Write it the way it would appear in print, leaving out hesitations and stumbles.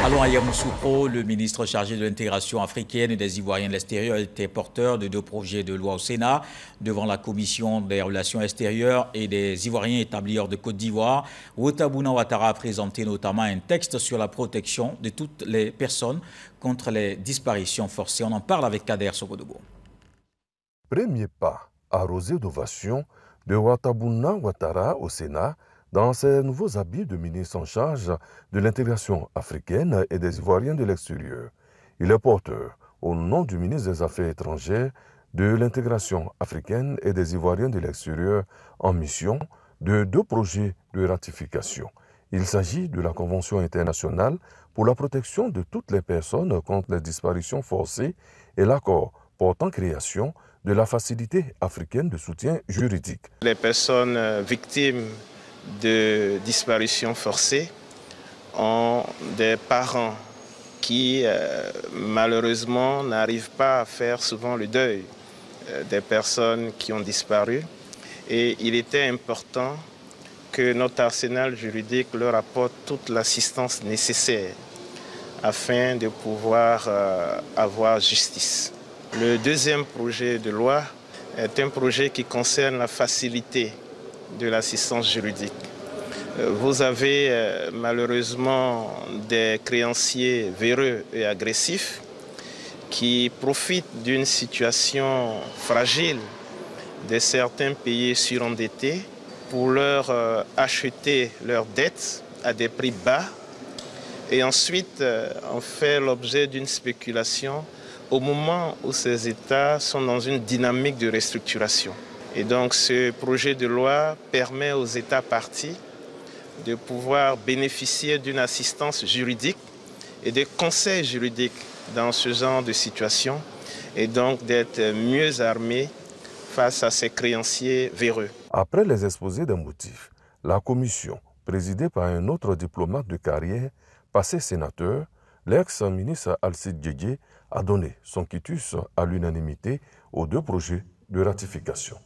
Allons à Yamoussoukro, le ministre chargé de l'intégration africaine et des Ivoiriens de l'extérieur était porteur de 2 projets de loi au Sénat devant la commission des relations extérieures et des Ivoiriens établis hors de Côte d'Ivoire. Woutabou Ouattara a présenté notamment un texte sur la protection de toutes les personnes contre les disparitions forcées. On en parle avec Kader Sogodogo. Premier pas arrosé d'ovation de Woutabou Ouattara au Sénat dans ses nouveaux habits de ministre en charge de l'intégration africaine et des Ivoiriens de l'extérieur. Il est porteur, au nom du ministre des Affaires étrangères, de l'intégration africaine et des Ivoiriens de l'extérieur en mission, de 2 projets de ratification. Il s'agit de la Convention internationale pour la protection de toutes les personnes contre les disparitions forcées et l'accord portant création de la Facilité africaine de soutien juridique. Les personnes victimes de disparitions forcées ont des parents qui malheureusement n'arrivent pas à faire souvent le deuil des personnes qui ont disparu. Et il était important que notre arsenal juridique leur apporte toute l'assistance nécessaire afin de pouvoir avoir justice. Le deuxième projet de loi est un projet qui concerne la facilité de l'assistance juridique. Vous avez malheureusement des créanciers véreux et agressifs qui profitent d'une situation fragile de certains pays surendettés pour leur acheter leurs dettes à des prix bas et ensuite en fait l'objet d'une spéculation au moment où ces États sont dans une dynamique de restructuration. Et donc ce projet de loi permet aux États parties de pouvoir bénéficier d'une assistance juridique et de conseils juridiques dans ce genre de situation et donc d'être mieux armés face à ces créanciers véreux. Après les exposés des motifs, la commission, présidée par un autre diplomate de carrière, passé sénateur, l'ex-ministre Alcide Diégué, a donné son quitus à l'unanimité aux 2 projets de ratification.